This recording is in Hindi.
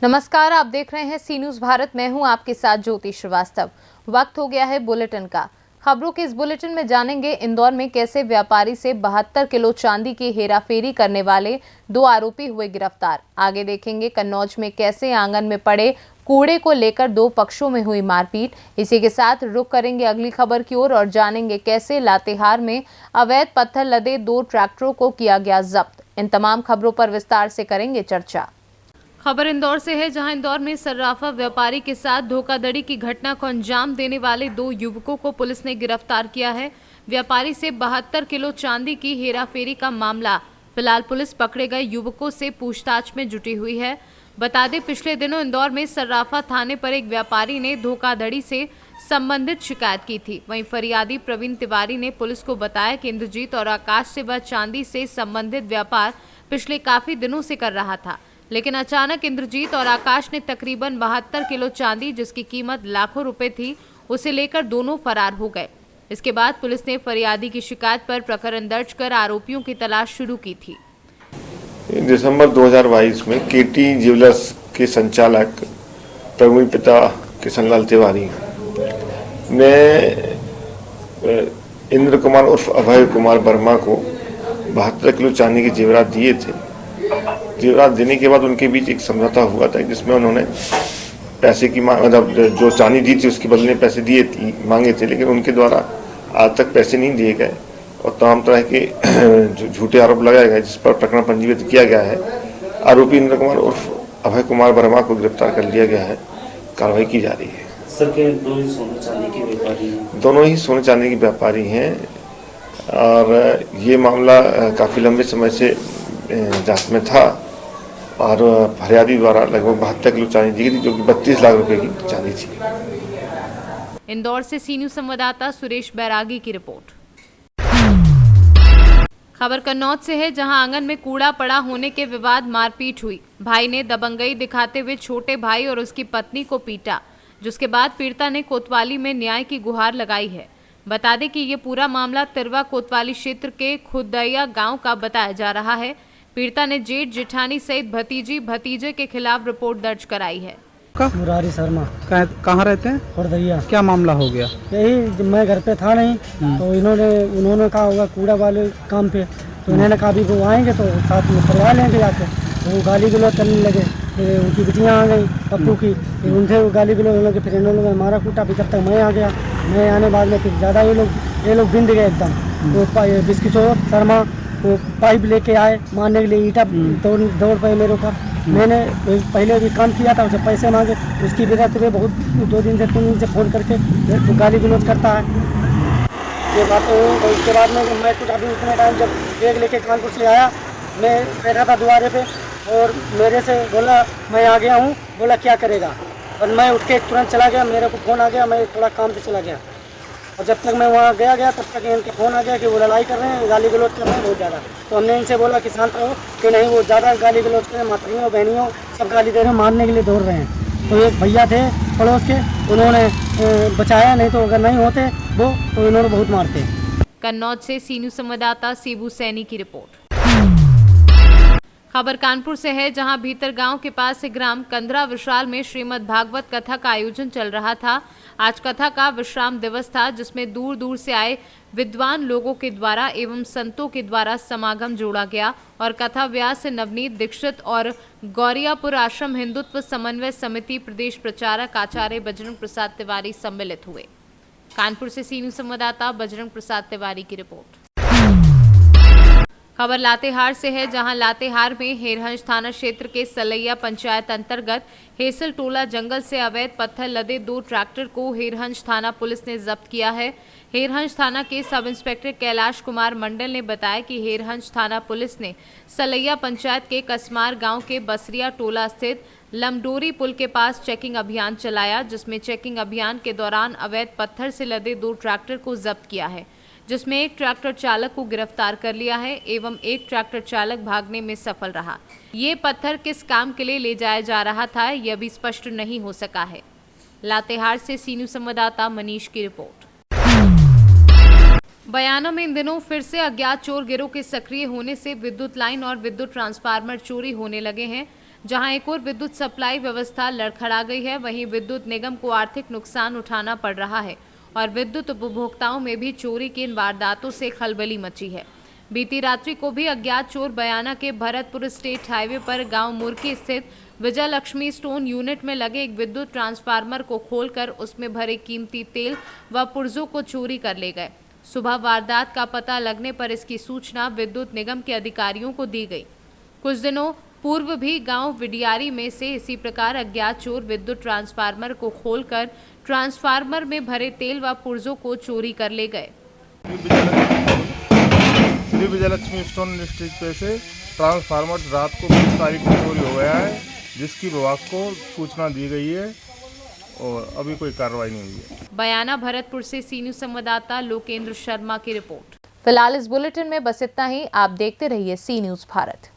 नमस्कार, आप देख रहे हैं सी न्यूज़ भारत। मैं हूं आपके साथ ज्योति श्रीवास्तव। वक्त हो गया है बुलेटिन का। खबरों के इस बुलेटिन में जानेंगे इंदौर में कैसे व्यापारी से 72 किलो चांदी की हेराफेरी करने वाले 2 आरोपी हुए गिरफ्तार। आगे देखेंगे कन्नौज में कैसे आंगन में पड़े कूड़े को लेकर 2 पक्षों में हुई मारपीट। इसी के साथ रुक करेंगे अगली खबर की ओर और जानेंगे कैसे लातेहार में अवैध पत्थर लदे 2 ट्रैक्टरों को किया गया जब्त। इन तमाम खबरों पर विस्तार से करेंगे चर्चा। खबर इंदौर से है, जहां इंदौर में सर्राफा व्यापारी के साथ धोखाधड़ी की घटना को अंजाम देने वाले 2 युवकों को पुलिस ने गिरफ्तार किया है। व्यापारी से 72 किलो चांदी की हेराफेरी का मामला। फिलहाल पुलिस पकड़े गए युवकों से पूछताछ में जुटी हुई है। बता दें, पिछले दिनों इंदौर में सर्राफा थाने पर एक व्यापारी ने धोखाधड़ी से संबंधित शिकायत की थी। वहीं फरियादी प्रवीण तिवारी ने पुलिस को बताया कि इंद्रजीत और आकाश से वह चांदी से संबंधित व्यापार पिछले काफी दिनों से कर रहा था, लेकिन अचानक इंद्रजीत और आकाश ने तकरीबन 72 किलो चांदी, जिसकी कीमत लाखों रुपए थी, उसे लेकर दोनों फरार हो गए। इसके बाद पुलिस ने फरियादी की शिकायत पर प्रकरण दर्ज कर आरोपियों की तलाश शुरू की थी। दिसंबर 2022 में केटी ज्वेलर्स के संचालक प्रवीण पिता किशनलाल तिवारी ने इंद्र कुमार उर्फ अभय कुमार वर्मा को 72 किलो चांदी के जेवरात दिए थे। जेवरात देने के बाद उनके बीच एक समझौता हुआ था, जिसमें उन्होंने पैसे की मतलब जो चांदी दी थी उसके बदले में पैसे मांगे थे, लेकिन उनके द्वारा आज तक पैसे नहीं दिए गए और तमाम तरह के झूठे आरोप लगाए गए, जिस पर प्रकरण पंजीबद्ध किया गया है। आरोपी इंद्र कुमार उर्फ अभय कुमार वर्मा को गिरफ्तार कर लिया गया है। कार्रवाई की जा रही है। सर, के दोनों ही सोने चांदी के व्यापारी हैं? दोनों ही सोने चांदी के व्यापारी हैं और ये मामला काफी लंबे समय से जांच में था और फरियादी द्वारा लगभग 72 किलो चांदी दी थी, जो कि 32 लाख रुपए की चांदी थी। इंदौर से सी न्यूज़ संवाददाता सुरेश बैरागी की रिपोर्ट। खबर कन्नौज से है, जहां आंगन में कूड़ा पड़ा होने के विवाद मारपीट हुई। भाई ने दबंगई दिखाते हुए छोटे भाई और उसकी पत्नी को पीटा, जिसके बाद पीड़िता ने कोतवाली में न्याय की गुहार लगाई है। बता दें कि ये पूरा मामला तिरवा कोतवाली क्षेत्र के खुदैया गांव का बताया जा रहा है। पीड़िता ने जेठ जेठानी सहित भतीजी भतीजे के खिलाफ रिपोर्ट दर्ज कराई है। मुरारी शर्मा कहाँ रहते हैं? खुदैया। क्या मामला हो गया? यही मैं घर पे था नहीं, तो उन्होंने कहा होगा कूड़ा वाले काम पे, तो इन्होंने कहा भी वो आएंगे तो साथ में करवा लेंगे जाके। तो वो गाली गलौज करने लगे। फिर उनकी बिटियाँ आ गई पप्पू की, फिर उनसे वो गाली गलौज लगे। फिर इन्होंने मारा कूटा, फिर तब तक मैं आ गया। मैं आने बाद में फिर ज़्यादा ये लोग बिंद गए एकदम। तो बिस्किचोर शर्मा वो पाइप लेके आए मारने के लिए, ईटा दौड़ पे मेरे ऊपर। मैंने पहले भी काम किया था, उसे पैसे मांगे, उसकी वजह से बहुत 2 दिन से 3 दिन से फ़ोन करके मेरे को गाली गलौज करता है। ये बातें हुई। तो उसके बाद में मैं कुछ अभी उतने टाइम जब बैग लेके कानपुर से आया, मैं बैठा था द्वारे पे और मेरे से बोला मैं आ गया हूँ। बोला क्या करेगा, और मैं उठ के तुरंत चला गया। मेरे को फ़ोन आ गया, मैं थोड़ा काम से चला गया और जब तक मैं वहाँ गया तब तक इनके फ़ोन आ गया कि वो लड़ाई कर रहे हैं, गाली गलौज कर रहे हैं बहुत ज़्यादा। तो हमने इनसे बोला कि शांत रहो, कि नहीं वो ज़्यादा गाली गलौज कर रहे हैं, माताओं बहनियों सब गाली दे रहे हैं, मारने के लिए दौड़ रहे हैं। तो एक भैया थे पड़ोस के, उन्होंने बचाया, नहीं तो अगर नहीं होते वो तो इन्होंने बहुत मारते। कन्नौज से सी न्यूज़ संवाददाता सीबू सैनी की रिपोर्ट। खबर कानपुर से है, जहां भीतर गांव के पास ग्राम कंदरा विशाल में श्रीमद् भागवत कथा का आयोजन चल रहा था। आज कथा का विश्राम दिवस था, जिसमें दूर दूर से आए विद्वान लोगों के द्वारा एवं संतों के द्वारा समागम जोड़ा गया और कथा व्यास नवनीत दीक्षित और गौरियापुर आश्रम हिंदुत्व समन्वय समिति प्रदेश प्रचारक आचार्य बजरंग प्रसाद तिवारी सम्मिलित हुए। कानपुर से सी न्यूज़ संवाददाता बजरंग प्रसाद तिवारी की रिपोर्ट। खबर लातेहार से है, जहां लातेहार में हेरहंज थाना क्षेत्र के सलैया पंचायत अंतर्गत हेसल टोला जंगल से अवैध पत्थर लदे 2 ट्रैक्टर को हेरहंज थाना पुलिस ने जब्त किया है। हेरहंज थाना के सब इंस्पेक्टर कैलाश कुमार मंडल ने बताया कि हेरहंज थाना पुलिस ने सलैया पंचायत के कसमार गांव के बसरिया टोला स्थित लमडोरी पुल के पास चेकिंग अभियान चलाया, जिसमें चेकिंग अभियान के दौरान अवैध पत्थर से लदे 2 ट्रैक्टर को जब्त किया है, जिसमें एक ट्रैक्टर चालक को गिरफ्तार कर लिया है एवं एक ट्रैक्टर चालक भागने में सफल रहा। ये पत्थर किस काम के लिए ले जाया जा रहा था, यह भी स्पष्ट नहीं हो सका है। लातेहार से सी न्यूज़ संवाददाता मनीष की रिपोर्ट। बयाना में इन दिनों फिर से अज्ञात चोर गिरोह के सक्रिय होने से विद्युत लाइन और विद्युत ट्रांसफार्मर चोरी होने लगे हैं। जहां एक और विद्युत सप्लाई व्यवस्था लड़खड़ा गई है, वहीं विद्युत निगम को आर्थिक नुकसान उठाना पड़ रहा है और विद्युत उपभोक्ताओं में भी चोरी की इन वारदातों से खलबली मची है। बीती रात्रि को भी अज्ञात चोर बयाना के भरतपुर स्टेट हाईवे पर गांव मुर्की स्थित विजय लक्ष्मी स्टोन यूनिट में लगे एक विद्युत ट्रांसफार्मर को खोलकर उसमें भरे कीमती तेल व पुर्जों को चोरी कर ले गए। सुबह वारदात का पता लगने पर इसकी सूचना विद्युत निगम के अधिकारियों को दी गई। कुछ दिनों पूर्व भी गांव विडियारी में से इसी प्रकार अज्ञात चोर विद्युत ट्रांसफार्मर को खोलकर ट्रांसफार्मर में भरे तेल व पुर्जों को चोरी कर ले गए। श्री विजयलक्ष्मी स्टोन इंडस्ट्रीज पे से ट्रांसफार्मर रात को 20 तारीख को चोरी हो गया है, जिसकी विभाग को सूचना दी गई है और अभी कोई कार्रवाई नहीं हुई है। बयाना भरतपुर से सी न्यूज़ संवाददाता लोकेंद्र शर्मा की रिपोर्ट। फिलहाल इस बुलेटिन में बस इतना ही। आप देखते रहिए सी न्यूज़ भारत।